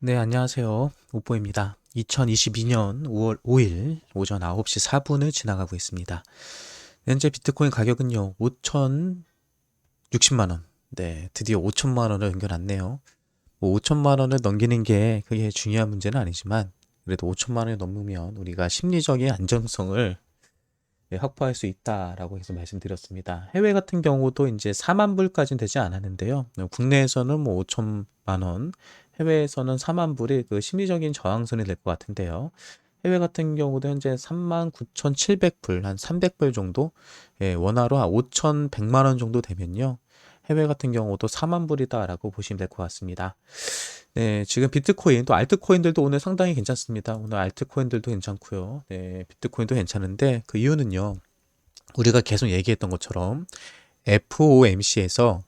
네, 안녕하세요. 오뽀입니다. 2022년 5월 5일 오전 9시 4분을 지나가고 있습니다. 현재 비트코인 가격은요, 5,060만 원. 네, 드디어 5천만 원을 넘겨놨네요. 5천만 원을 넘기는 게 그게 중요한 문제는 아니지만, 그래도 5천만 원이 넘으면 우리가 심리적인 안정성을 확보할 수 있다라고 해서 말씀드렸습니다. 해외 같은 경우도 이제 4만 불까지는 되지 않았는데요. 국내에서는 뭐 5천만 원, 해외에서는 4만 불이 그 심리적인 저항선이 될 것 같은데요. 해외 같은 경우도 현재 39,700불, 한 300불 정도, 원화로 한 5,100만 원 정도 되면요. 해외 같은 경우도 4만 불이다라고 보시면 될 것 같습니다. 네, 지금 비트코인, 또 알트코인들도 오늘 상당히 괜찮습니다. 오늘 알트코인들도 괜찮고요. 네, 비트코인도 괜찮은데 그 이유는요. 우리가 계속 얘기했던 것처럼 FOMC에서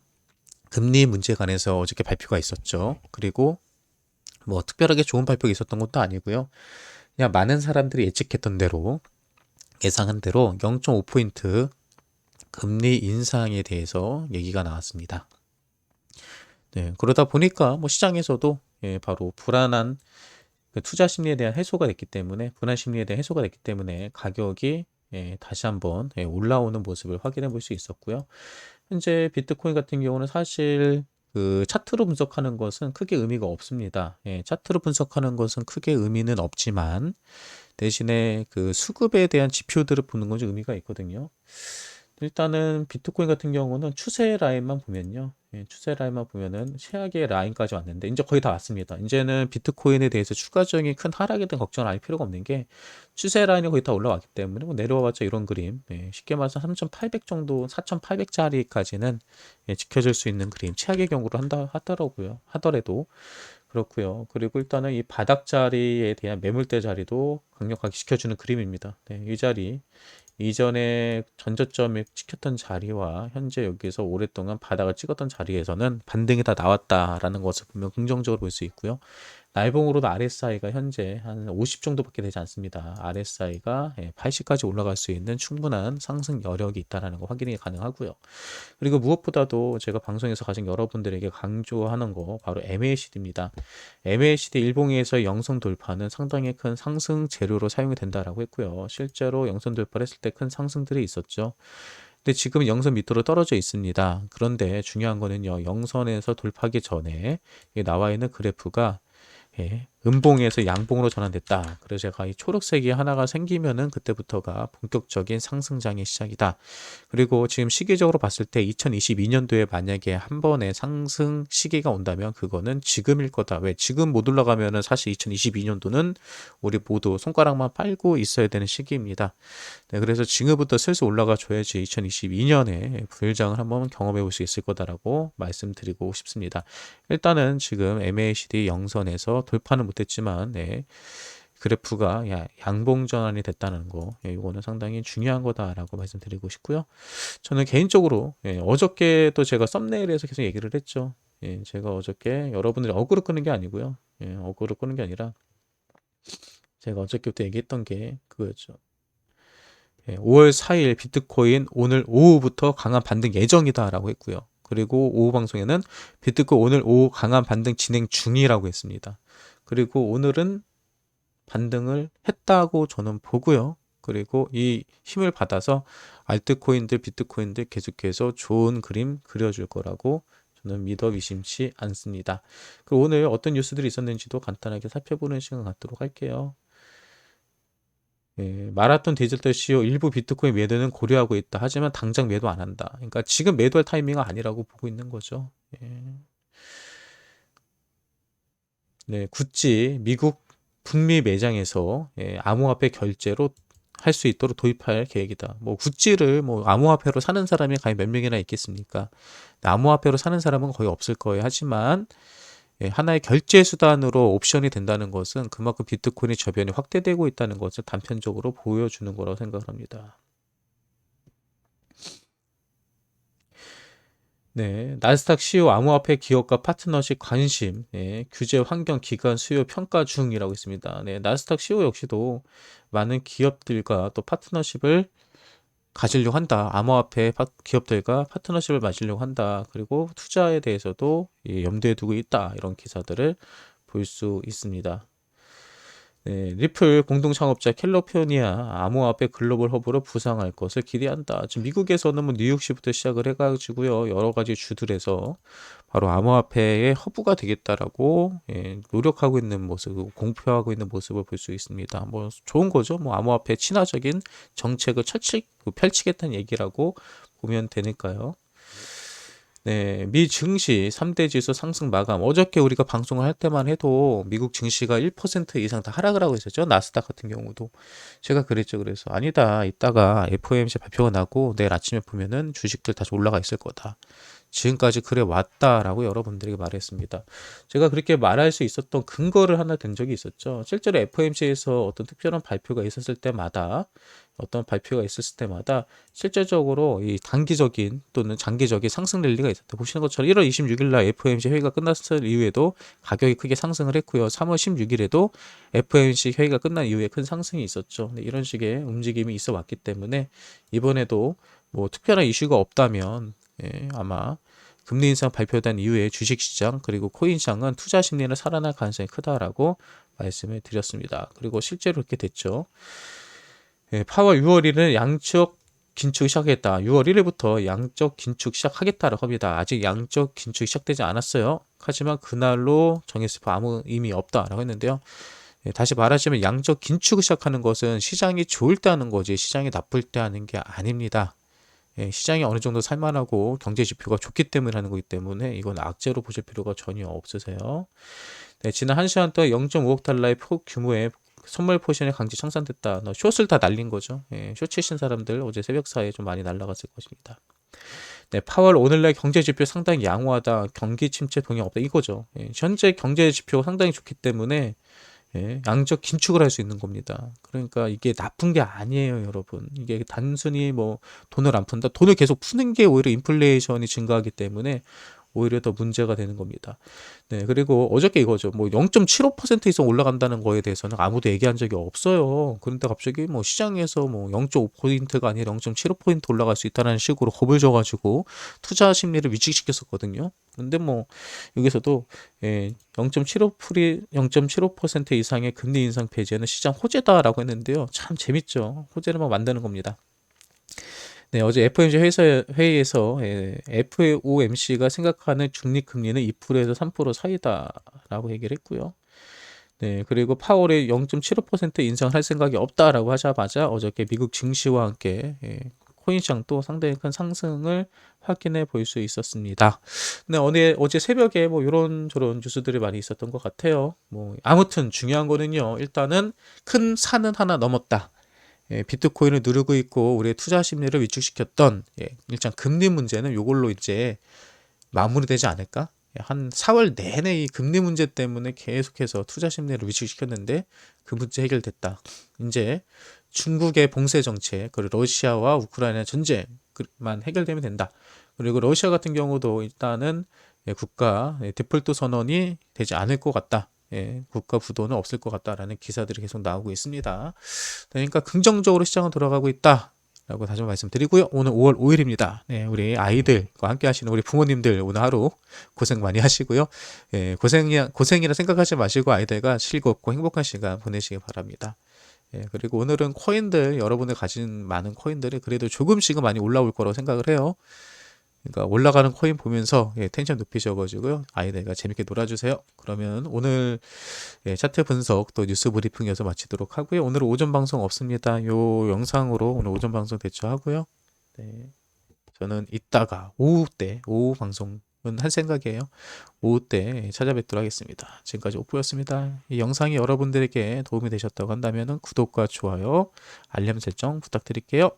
금리 문제에 관해서 어저께 발표가 있었죠. 그리고 뭐 특별하게 좋은 발표가 있었던 것도 아니고요. 그냥 많은 사람들이 예측했던 대로 예상한 대로 0.5포인트 금리 인상에 대해서 얘기가 나왔습니다. 네, 그러다 보니까 뭐 시장에서도 바로 불안한 그 투자 심리에 대한 해소가 됐기 때문에 불안 심리에 대한 해소가 됐기 때문에 가격이 다시 한번 올라오는 모습을 확인해 볼 수 있었고요. 현재 비트코인 같은 경우는 사실 그 차트로 분석하는 것은 크게 의미가 없습니다. 차트로 분석하는 것은 크게 의미는 없지만 대신에 그 수급에 대한 지표들을 보는 것이 의미가 있거든요. 일단은 비트코인 같은 경우는 추세 라인만 보면요. 추세 라인만 보면은 최악의 라인까지 왔는데 이제 거의 다 왔습니다. 이제는 비트코인에 대해서 추가적인 큰 하락에 대한 걱정을 할 필요가 없는 게 추세 라인이 거의 다 올라왔기 때문에 뭐 내려와봤자 이런 그림, 쉽게 말해서 3,800 정도, 4,800짜리까지는 지켜줄 수 있는 그림, 최악의 경우로 하더라도 그렇고요. 그리고 일단은 이 바닥 자리에 대한 매물대 자리도 강력하게 지켜주는 그림입니다. 네, 이 자리 이전에 전저점을 지켰던 자리와 현재 여기서 오랫동안 바닥을 찍었던 자리에서는 반등이 다 나왔다라는 것을 보면 긍정적으로 볼 수 있고요. 날봉으로도 RSI가 현재 한 50 정도밖에 되지 않습니다. RSI가 80까지 올라갈 수 있는 충분한 상승 여력이 있다는 거 확인이 가능하고요. 그리고 무엇보다도 제가 방송에서 가장 여러분들에게 강조하는 거 바로 MACD입니다. MACD 일봉에서 영성 돌파는 상당히 큰 상승 재료로 사용이 된다라고 했고요. 실제로 영선 돌파를 했을 때 큰 상승들이 있었죠. 근데 지금 영선 밑으로 떨어져 있습니다. 그런데 중요한 거는요. 영선에서 돌파하기 전에 나와 있는 그래프가 음봉에서 양봉으로 전환됐다. 그래서 제가 이 초록색이 하나가 생기면은 그때부터가 본격적인 상승장의 시작이다. 그리고 지금 시기적으로 봤을 때 2022년도에 만약에 한 번의 상승 시기가 온다면 그거는 지금일 거다. 왜? 지금 못 올라가면은 사실 2022년도는 우리 모두 손가락만 빨고 있어야 되는 시기입니다. 네, 그래서 지금부터 슬슬 올라가 줘야지 2022년에 부일장을 한번 경험해 볼 수 있을 거다라고 말씀드리고 싶습니다. 일단은 지금 MACD 영선에서 돌파는 못했지만 그래프가 양봉 전환이 됐다는 거, 이거는 상당히 중요한 거다라고 말씀드리고 싶고요. 저는 개인적으로 어저께도 제가 썸네일에서 계속 얘기를 했죠. 제가 어저께 여러분들이 어그로 끄는 게 아니고요. 어그로 끄는 게 아니라 제가 어저께부터 얘기했던 게 그거였죠. 5월 4일 비트코인 오늘 오후부터 강한 반등 예정이다라고 했고요. 그리고 오후 방송에는 비트코인 오늘 오후 강한 반등 진행 중이라고 했습니다. 그리고 오늘은 반등을 했다고 저는 보고요. 그리고 이 힘을 받아서 알트코인들, 비트코인들 계속해서 좋은 그림 그려줄 거라고 저는 믿어 의심치 않습니다. 그리고 오늘 어떤 뉴스들이 있었는지도 간단하게 살펴보는 시간 갖도록 할게요. 마라톤 디지털 CEO 일부 비트코인 매도는 고려하고 있다. 하지만 당장 매도 안 한다. 그러니까 지금 매도할 타이밍은 아니라고 보고 있는 거죠. 네, 구찌 미국 북미 매장에서 암호화폐 결제로 할 수 있도록 도입할 계획이다. 뭐 구찌를 뭐 암호화폐로 사는 사람이 과연 몇 명이나 있겠습니까? 암호화폐로 사는 사람은 거의 없을 거예요. 하지만 하나의 결제 수단으로 옵션이 된다는 것은 그만큼 비트코인의 저변이 확대되고 있다는 것을 단편적으로 보여주는 거라고 생각을 합니다. 네, 나스닥 CEO 암호화폐 기업과 파트너십 관심, 규제 환경 기관 수요 평가 중이라고 있습니다. 네, 나스닥 CEO 역시도 많은 기업들과 또 파트너십을 가지려고 한다. 암호화폐 기업들과 파트너십을 맺으려고 한다. 그리고 투자에 대해서도 염두에 두고 있다. 이런 기사들을 볼 수 있습니다. 네, 리플 공동창업자 캘리포니아 암호화폐 글로벌 허브로 부상할 것을 기대한다. 지금 미국에서는 뭐 뉴욕시부터 시작을 해가지고요, 여러 가지 주들에서 바로 암호화폐의 허브가 되겠다라고 노력하고 있는 모습, 공표하고 있는 모습을 볼 수 있습니다. 뭐 좋은 거죠. 뭐 암호화폐 친화적인 정책을 펼치겠다는 얘기라고 보면 되니까요. 네, 미 증시 3대 지수 상승 마감. 어저께 우리가 방송을 할 때만 해도 미국 증시가 1% 이상 다 하락을 하고 있었죠. 나스닥 같은 경우도. 제가 그랬죠. 그래서 아니다. 이따가 FOMC 발표가 나고 내일 아침에 보면은 주식들 다시 올라가 있을 거다. 지금까지 그래 왔다라고 여러분들에게 말했습니다. 제가 그렇게 말할 수 있었던 근거를 하나 든 적이 있었죠. 실제로 FOMC에서 어떤 특별한 발표가 있었을 때마다 실제적으로 이 단기적인 또는 장기적인 상승 랠리가 있었다. 보시는 것처럼 1월 26일 날 FOMC 회의가 끝났을 이후에도 가격이 크게 상승을 했고요. 3월 16일에도 FOMC 회의가 끝난 이후에 큰 상승이 있었죠. 이런 식의 움직임이 있어 왔기 때문에 이번에도 뭐 특별한 이슈가 없다면 아마 금리 인상 발표된 이후에 주식시장 그리고 코인시장은 투자 심리는 살아날 가능성이 크다라고 말씀을 드렸습니다. 그리고 실제로 그렇게 됐죠. 파월 6월 1일은 양적 긴축 시작했다. 6월 1일부터 양적 긴축 시작하겠다라고 합니다. 아직 양적 긴축이 시작되지 않았어요. 하지만 그날로 정했을 뿐 아무 의미 없다라고 했는데요. 다시 말하자면 양적 긴축을 시작하는 것은 시장이 좋을 때 하는 거지 시장이 나쁠 때 하는 게 아닙니다. 시장이 어느 정도 살만하고 경제 지표가 좋기 때문에 하는 거기 때문에 이건 악재로 보실 필요가 전혀 없으세요. 네, 지난 1시간 동안 0.5억 달러의 규모의 선물 포지션이 강제 청산됐다. 숏을 다 날린 거죠. 숏 치신 사람들 어제 새벽 사이에 좀 많이 날라갔을 것입니다. 네, 파월 오늘날 경제 지표 상당히 양호하다. 경기 침체 동향 없다. 이거죠. 현재 경제 지표가 상당히 좋기 때문에 양적 긴축을 할 수 있는 겁니다. 그러니까 이게 나쁜 게 아니에요, 여러분. 이게 단순히 뭐 돈을 안 푼다. 돈을 계속 푸는 게 오히려 인플레이션이 증가하기 때문에 오히려 더 문제가 되는 겁니다. 네, 그리고 어저께 이거죠. 뭐 0.75% 이상 올라간다는 거에 대해서는 아무도 얘기한 적이 없어요. 그런데 갑자기 뭐 시장에서 뭐 0.5%가 아니라 0.75% 올라갈 수 있다는 식으로 겁을 줘가지고 투자 심리를 위축시켰었거든요. 그런데 뭐 여기서도 0.75% 이상의 금리 인상 폐지는 시장 호재다라고 했는데요. 참 재밌죠. 호재를 막 만드는 겁니다. 네, 어제 FOMC 회의에서 FOMC가 생각하는 중립금리는 2%에서 3% 사이다라고 얘기를 했고요. 네, 그리고 파월이 0.75% 인상을 할 생각이 없다라고 하자마자 어저께 미국 증시와 함께 코인시장도 상당히 큰 상승을 확인해 볼 수 있었습니다. 네, 어제 새벽에 뭐 이런저런 뉴스들이 많이 있었던 것 같아요. 뭐 아무튼 중요한 거는요. 일단은 큰 산은 하나 넘었다. 비트코인을 누르고 있고 우리의 투자 심리를 위축시켰던 일단 금리 문제는 이걸로 이제 마무리되지 않을까? 한 4월 내내 이 금리 문제 때문에 계속해서 투자 심리를 위축시켰는데 그 문제 해결됐다. 이제 중국의 봉쇄 정책, 그리고 러시아와 우크라이나 전쟁만 해결되면 된다. 그리고 러시아 같은 경우도 일단은 국가 디폴트 선언이 되지 않을 것 같다. 국가 부도는 없을 것 같다라는 기사들이 계속 나오고 있습니다. 그러니까 긍정적으로 시장은 돌아가고 있다. 라고 다시 말씀드리고요. 오늘 5월 5일입니다. 우리 아이들과 함께 하시는 우리 부모님들 오늘 하루 고생 많이 하시고요. 고생이라 생각하지 마시고 아이들과 즐겁고 행복한 시간 보내시기 바랍니다. 그리고 오늘은 코인들, 여러분들 가진 많은 코인들이 그래도 조금씩은 많이 올라올 거라고 생각을 해요. 그러니까 올라가는 코인 보면서 텐션 높이셔가지고요. 아이들과 재밌게 놀아주세요. 그러면 오늘 차트 분석 또 뉴스 브리핑에서 마치도록 하고요. 오늘 오전 방송 없습니다. 요 영상으로 오늘 오전 방송 대처하고요. 네. 저는 이따가 오후 방송은 할 생각이에요. 오후 때 찾아뵙도록 하겠습니다. 지금까지 오프였습니다. 이 영상이 여러분들에게 도움이 되셨다고 한다면 구독과 좋아요, 알림 설정 부탁드릴게요.